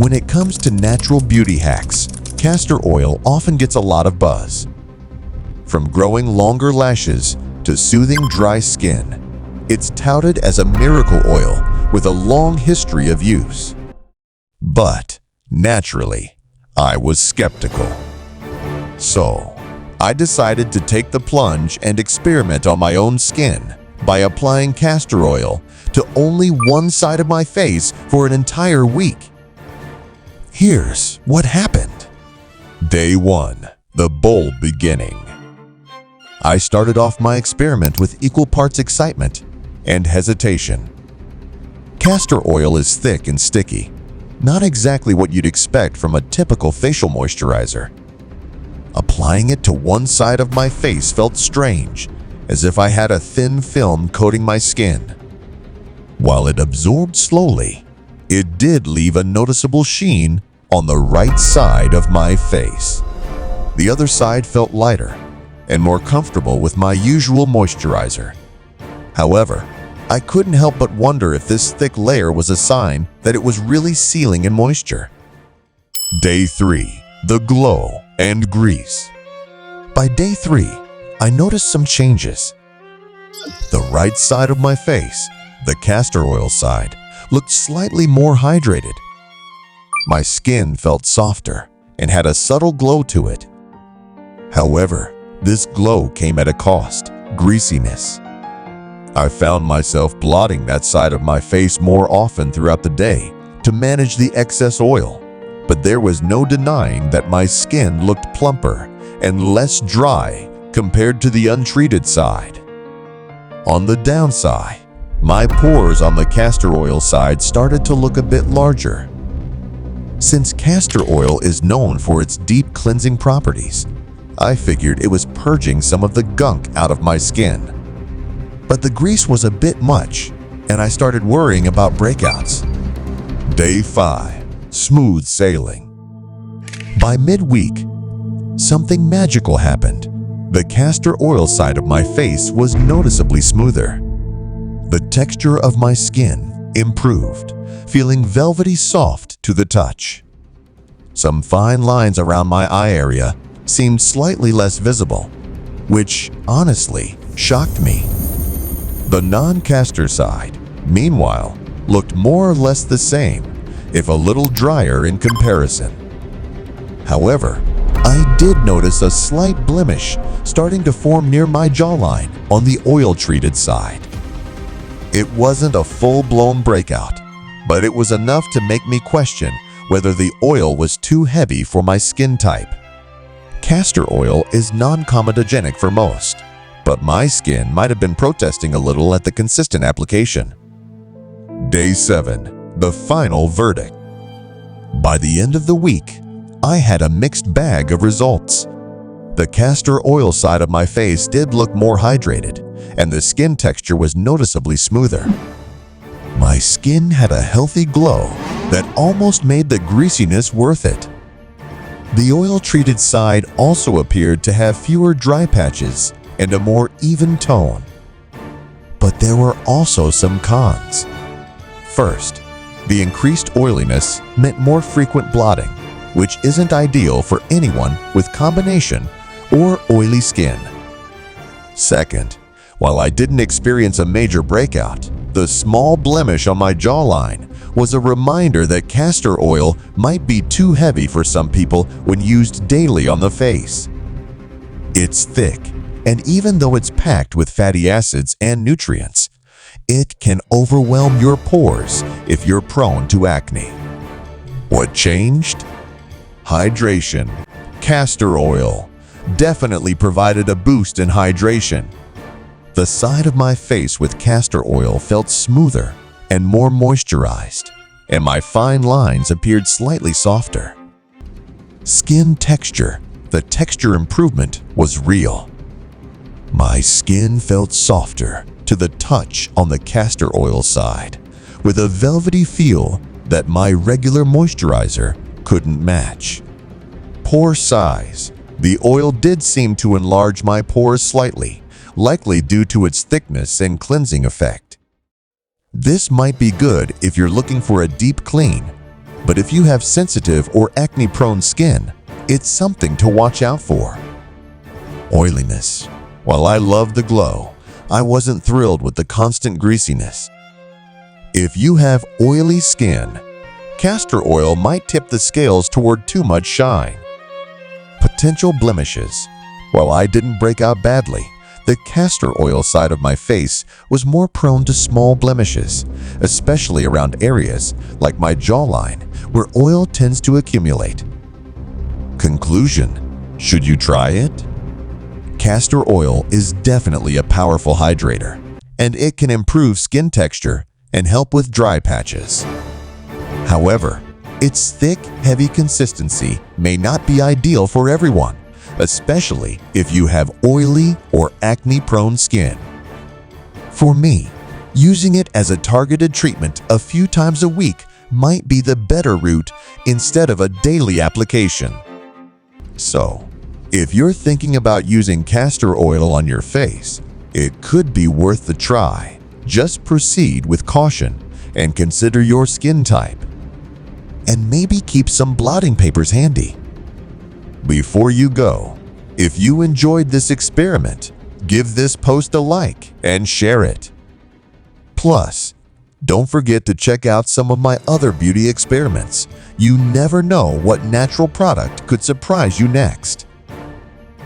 When it comes to natural beauty hacks, castor oil often gets a lot of buzz. From growing longer lashes to soothing dry skin, it's touted as a miracle oil with a long history of use. But, naturally, I was skeptical. So, I decided to take the plunge and experiment on my own skin by applying castor oil to only one side of my face for an entire week. Here's what happened. Day 1. The bold beginning. I started off my experiment with equal parts excitement and hesitation. Castor oil is thick and sticky, not exactly what you'd expect from a typical facial moisturizer. Applying it to one side of my face felt strange, as if I had a thin film coating my skin. While it absorbed slowly, it did leave a noticeable sheen on the right side of my face. The other side felt lighter and more comfortable with my usual moisturizer. However, I couldn't help but wonder if this thick layer was a sign that it was really sealing in moisture. Day 3. The glow and grease. By day 3, I noticed some changes. The right side of my face, the castor oil side, looked slightly more hydrated. My skin felt softer and had a subtle glow to it. However, this glow came at a cost: greasiness. I found myself blotting that side of my face more often throughout the day to manage the excess oil, but there was no denying that my skin looked plumper and less dry compared to the untreated side. On the downside, my pores on the castor oil side started to look a bit larger. Since castor oil is known for its deep cleansing properties, I figured it was purging some of the gunk out of my skin. But the grease was a bit much, and I started worrying about breakouts. Day 5. Smooth sailing. By midweek, something magical happened. The castor oil side of my face was noticeably smoother. The texture of my skin improved, feeling velvety soft to the touch. Some fine lines around my eye area seemed slightly less visible, which honestly shocked me. The non-castor side, meanwhile, looked more or less the same, if a little drier in comparison. However, I did notice a slight blemish starting to form near my jawline on the oil-treated side. It wasn't a full-blown breakout, but it was enough to make me question whether the oil was too heavy for my skin type. Castor oil is non-comedogenic for most, but my skin might have been protesting a little at the consistent application. Day 7. The final verdict. By the end of the week, I had a mixed bag of results. The castor oil side of my face did look more hydrated, and the skin texture was noticeably smoother. My skin had a healthy glow that almost made the greasiness worth it. The oil-treated side also appeared to have fewer dry patches and a more even tone. But there were also some cons. First, the increased oiliness meant more frequent blotting, which isn't ideal for anyone with combination or oily skin. Second, while I didn't experience a major breakout, the small blemish on my jawline was a reminder that castor oil might be too heavy for some people when used daily on the face. It's thick, and even though it's packed with fatty acids and nutrients, it can overwhelm your pores if you're prone to acne. What changed? Hydration. Castor oil definitely provided a boost in hydration. The side of my face with castor oil felt smoother and more moisturized, and my fine lines appeared slightly softer. Skin texture. The texture improvement was real. My skin felt softer to the touch on the castor oil side, with a velvety feel that my regular moisturizer couldn't match. Pore size. The oil did seem to enlarge my pores slightly, likely due to its thickness and cleansing effect. This might be good if you're looking for a deep clean, But if you have sensitive or acne-prone skin, it's something to watch out for. Oiliness. While I loved the glow, I wasn't thrilled with the constant greasiness. If you have oily skin, castor oil might tip the scales toward too much shine. Potential blemishes. While I didn't break out badly, the castor oil side of my face was more prone to small blemishes, especially around areas like my jawline where oil tends to accumulate. Conclusion: should you try it? Castor oil is definitely a powerful hydrator, and it can improve skin texture and help with dry patches. However, its thick, heavy consistency may not be ideal for everyone, especially if you have oily or acne-prone skin. For me, using it as a targeted treatment a few times a week might be the better route instead of a daily application. So, if you're thinking about using castor oil on your face, it could be worth the try. Just proceed with caution and consider your skin type. And maybe keep some blotting papers handy. Before you go, if you enjoyed this experiment, give this post a like and share it. Plus, don't forget to check out some of my other beauty experiments. You never know what natural product could surprise you next.